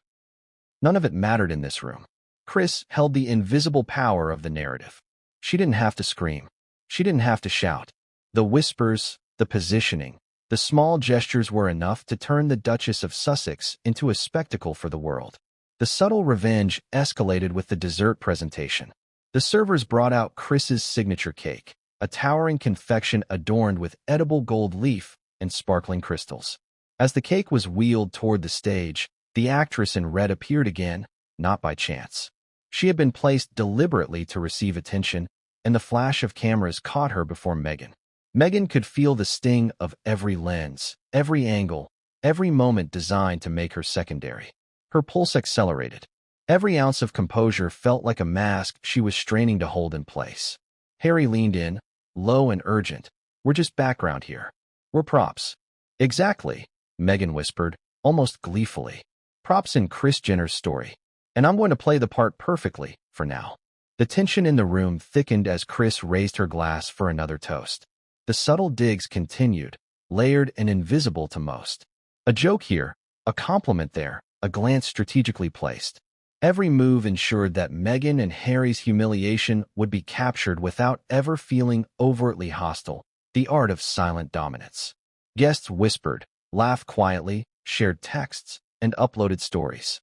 None of it mattered in this room. Kris held the invisible power of the narrative. She didn't have to scream. She didn't have to shout. The whispers, the positioning, the small gestures were enough to turn the Duchess of Sussex into a spectacle for the world. The subtle revenge escalated with the dessert presentation. The servers brought out Kris's signature cake, a towering confection adorned with edible gold leaf and sparkling crystals. As the cake was wheeled toward the stage, the actress in red appeared again, not by chance. She had been placed deliberately to receive attention, and the flash of cameras caught her before Meghan. Meghan could feel the sting of every lens, every angle, every moment designed to make her secondary. Her pulse accelerated. Every ounce of composure felt like a mask she was straining to hold in place. Harry leaned in, low and urgent. We're just background here. We're props. Exactly, Meghan whispered, almost gleefully. Props in Kris Jenner's story. And I'm going to play the part perfectly, for now. The tension in the room thickened as Kris raised her glass for another toast. The subtle digs continued, layered and invisible to most. A joke here, a compliment there, a glance strategically placed. Every move ensured that Meghan and Harry's humiliation would be captured without ever feeling overtly hostile, the art of silent dominance. Guests whispered, laughed quietly, shared texts, and uploaded stories,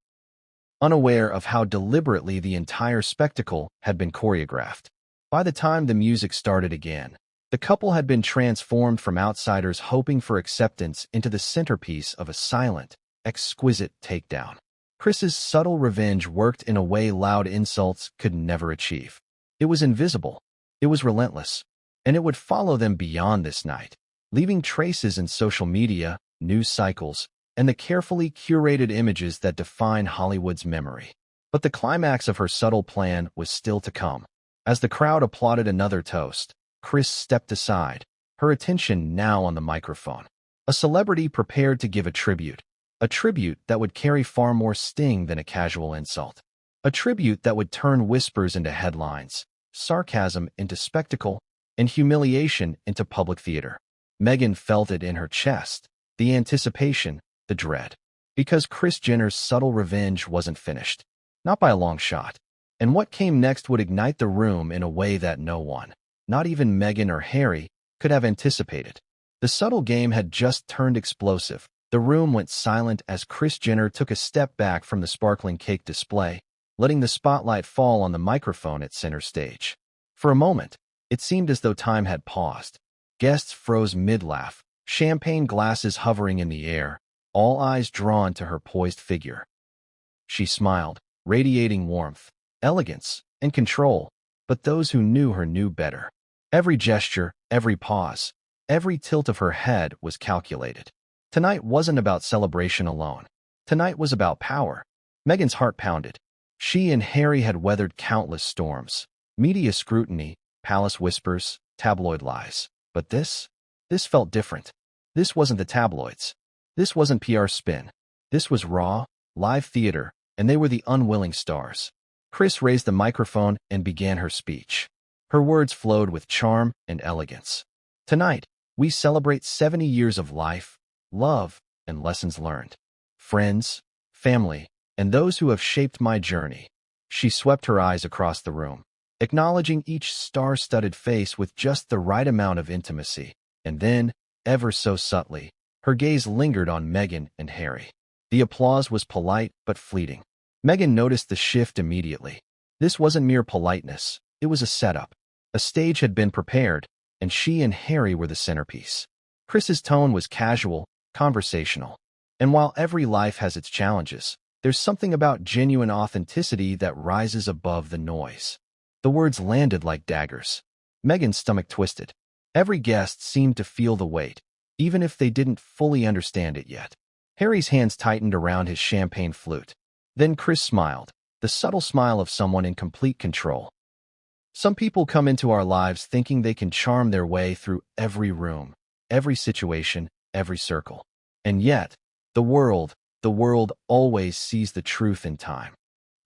unaware of how deliberately the entire spectacle had been choreographed. By the time the music started again, the couple had been transformed from outsiders hoping for acceptance into the centerpiece of a silent, exquisite takedown. Kris's subtle revenge worked in a way loud insults could never achieve. It was invisible, it was relentless, and it would follow them beyond this night, leaving traces in social media, news cycles, and the carefully curated images that define Hollywood's memory. But the climax of her subtle plan was still to come. As the crowd applauded another toast, Kris stepped aside, her attention now on the microphone. A celebrity prepared to give a tribute that would carry far more sting than a casual insult. A tribute that would turn whispers into headlines, sarcasm into spectacle, and humiliation into public theater. Meghan felt it in her chest, the anticipation, the dread. Because Kris Jenner's subtle revenge wasn't finished. Not by a long shot. And what came next would ignite the room in a way that no one, not even Meghan or Harry, could have anticipated. The subtle game had just turned explosive. The room went silent as Kris Jenner took a step back from the sparkling cake display, letting the spotlight fall on the microphone at center stage. For a moment, it seemed as though time had paused. Guests froze mid-laugh, champagne glasses hovering in the air, all eyes drawn to her poised figure. She smiled, radiating warmth, elegance, and control, but those who knew her knew better. Every gesture, every pause, every tilt of her head was calculated. Tonight wasn't about celebration alone. Tonight was about power. Meghan's heart pounded. She and Harry had weathered countless storms. Media scrutiny, palace whispers, tabloid lies. But this felt different. This wasn't the tabloids. This wasn't PR spin. This was raw, live theater, and they were the unwilling stars. Kris raised the microphone and began her speech. Her words flowed with charm and elegance. Tonight, we celebrate 70 years of life, love, and lessons learned. Friends, family, and those who have shaped my journey. She swept her eyes across the room, acknowledging each star-studded face with just the right amount of intimacy. And then, ever so subtly, her gaze lingered on Meghan and Harry. The applause was polite but fleeting. Meghan noticed the shift immediately. This wasn't mere politeness. It was a setup. A stage had been prepared, and she and Harry were the centerpiece. Kris's tone was casual, conversational. And while every life has its challenges, there's something about genuine authenticity that rises above the noise. The words landed like daggers. Meghan's stomach twisted. Every guest seemed to feel the weight. even if they didn't fully understand it yet. Harry's hands tightened around his champagne flute. Then Kris smiled, the subtle smile of someone in complete control. Some people come into our lives thinking they can charm their way through every room, every situation, every circle. And yet, the world always sees the truth in time.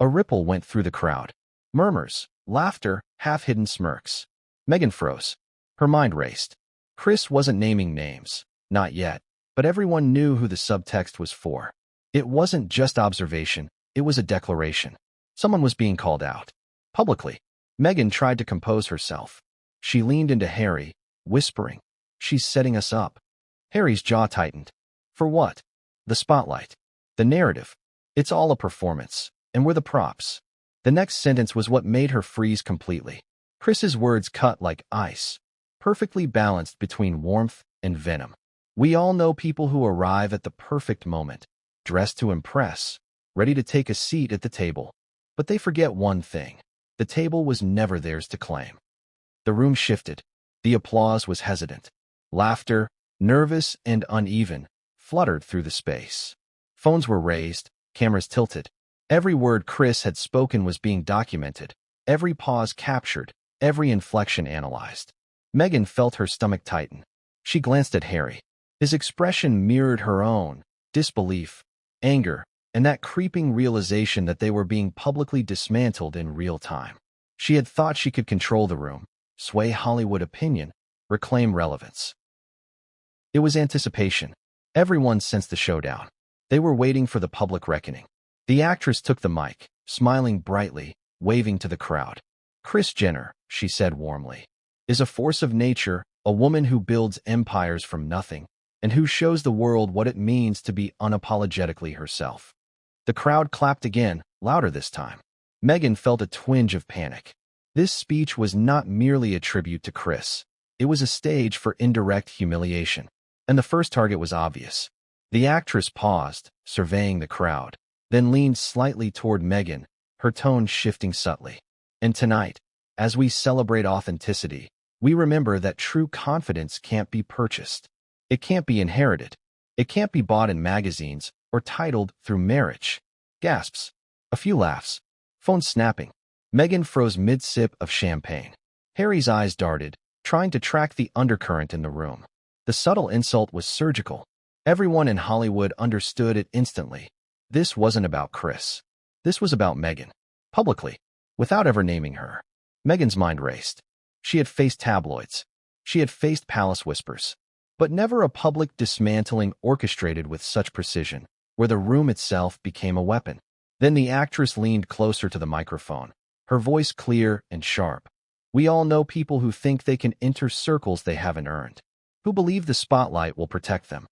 A ripple went through the crowd. Murmurs, laughter, half-hidden smirks. Meghan froze. Her mind raced. Kris wasn't naming names, not yet, but everyone knew who the subtext was for. It wasn't just observation, it was a declaration. Someone was being called out. Publicly. Meghan tried to compose herself. She leaned into Harry, whispering, "She's setting us up." Harry's jaw tightened. For what? The spotlight. The narrative. It's all a performance, and we're the props. The next sentence was what made her freeze completely. Kris's words cut like ice, perfectly balanced between warmth and venom. We all know people who arrive at the perfect moment, dressed to impress, ready to take a seat at the table. But they forget one thing. The table was never theirs to claim. The room shifted. The applause was hesitant. Laughter, nervous and uneven, fluttered through the space. Phones were raised, cameras tilted. Every word Kris had spoken was being documented, every pause captured, every inflection analyzed. Meghan felt her stomach tighten. She glanced at Harry. His expression mirrored her own, disbelief, anger, and that creeping realization that they were being publicly dismantled in real time. She had thought she could control the room, sway Hollywood opinion, reclaim relevance. It was anticipation. Everyone sensed the showdown. They were waiting for the public reckoning. The actress took the mic, smiling brightly, waving to the crowd. "Kris Jenner," she said warmly, "is a force of nature, a woman who builds empires from nothing, and who shows the world what it means to be unapologetically herself." The crowd clapped again, louder this time. Meghan felt a twinge of panic. This speech was not merely a tribute to Kris. It was a stage for indirect humiliation. And the first target was obvious. The actress paused, surveying the crowd, then leaned slightly toward Meghan, her tone shifting subtly. "And tonight, as we celebrate authenticity, we remember that true confidence can't be purchased. It can't be inherited. It can't be bought in magazines or titled through marriage." Gasps. A few laughs. Phone snapping. Meghan froze mid-sip of champagne. Harry's eyes darted, trying to track the undercurrent in the room. The subtle insult was surgical. Everyone in Hollywood understood it instantly. This wasn't about Kris. This was about Meghan. Publicly, without ever naming her. Meghan's mind raced. She had faced tabloids. She had faced palace whispers. But never a public dismantling orchestrated with such precision, where the room itself became a weapon. Then the actress leaned closer to the microphone, her voice clear and sharp. "We all know people who think they can enter circles they haven't earned, who believe the spotlight will protect them,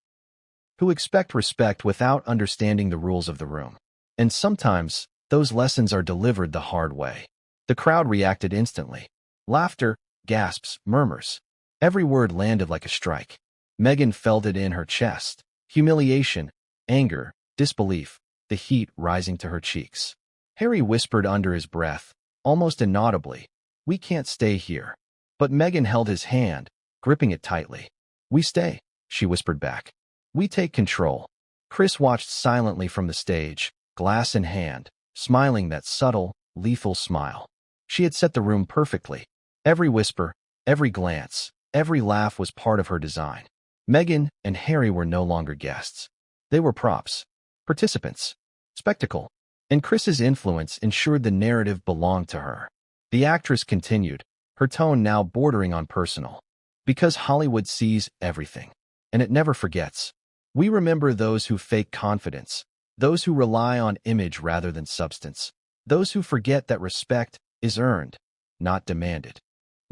who expect respect without understanding the rules of the room. And sometimes, those lessons are delivered the hard way." The crowd reacted instantly. Laughter, gasps, murmurs. Every word landed like a strike. Meghan felt it in her chest. Humiliation, anger, disbelief, the heat rising to her cheeks. Harry whispered under his breath, almost inaudibly, "We can't stay here." But Meghan held his hand, gripping it tightly. "We stay," she whispered back. "We take control." Kris watched silently from the stage, glass in hand, smiling that subtle, lethal smile. She had set the room perfectly. Every whisper, every glance, every laugh was part of her design. Meghan and Harry were no longer guests. They were props, participants, spectacle, and Kris's influence ensured the narrative belonged to her. The actress continued, her tone now bordering on personal. "Because Hollywood sees everything, and it never forgets. We remember those who fake confidence, those who rely on image rather than substance, those who forget that respect is earned, not demanded."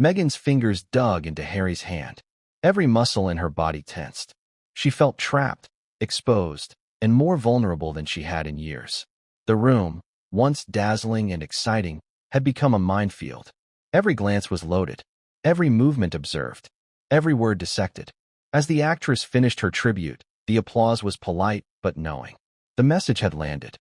Meghan's fingers dug into Harry's hand. Every muscle in her body tensed. She felt trapped, exposed, and more vulnerable than she had in years. The room, once dazzling and exciting, had become a minefield. Every glance was loaded, every movement observed, every word dissected. As the actress finished her tribute, the applause was polite but knowing. The message had landed.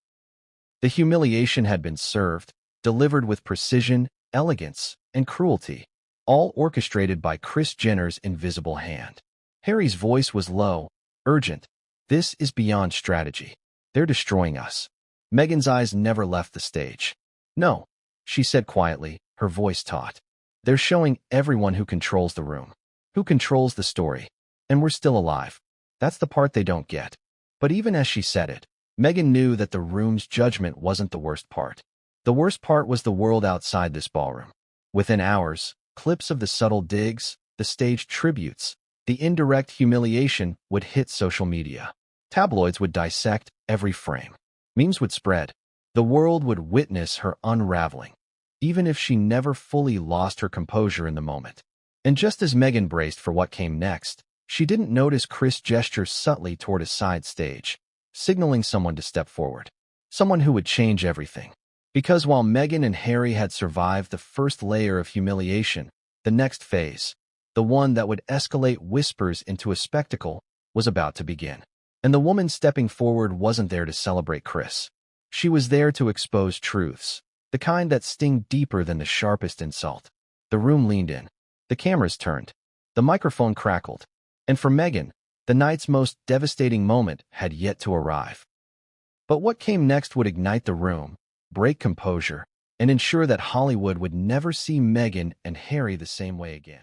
The humiliation had been served, delivered with precision, elegance, and cruelty, all orchestrated by Kris Jenner's invisible hand. Harry's voice was low, urgent. This is beyond strategy. They're destroying us. Meghan's eyes never left the stage. No, she said quietly, her voice taut. They're showing everyone who controls the room, who controls the story. And we're still alive. That's the part they don't get. But even as she said it, Meghan knew that the room's judgment wasn't the worst part. The worst part was the world outside this ballroom. Within hours, clips of the subtle digs, the staged tributes, the indirect humiliation would hit social media. Tabloids would dissect every frame. Memes would spread. The world would witness her unraveling, even if she never fully lost her composure in the moment. And just as Meghan braced for what came next, she didn't notice Kris gesture subtly toward a side stage, signaling someone to step forward. Someone who would change everything. Because while Meghan and Harry had survived the first layer of humiliation, the next phase, the one that would escalate whispers into a spectacle, was about to begin. And the woman stepping forward wasn't there to celebrate Kris. She was there to expose truths, the kind that sting deeper than the sharpest insult. The room leaned in. The cameras turned. The microphone crackled. And for Meghan, the night's most devastating moment had yet to arrive. But what came next would ignite the room, break composure, and ensure that Hollywood would never see Meghan and Harry the same way again.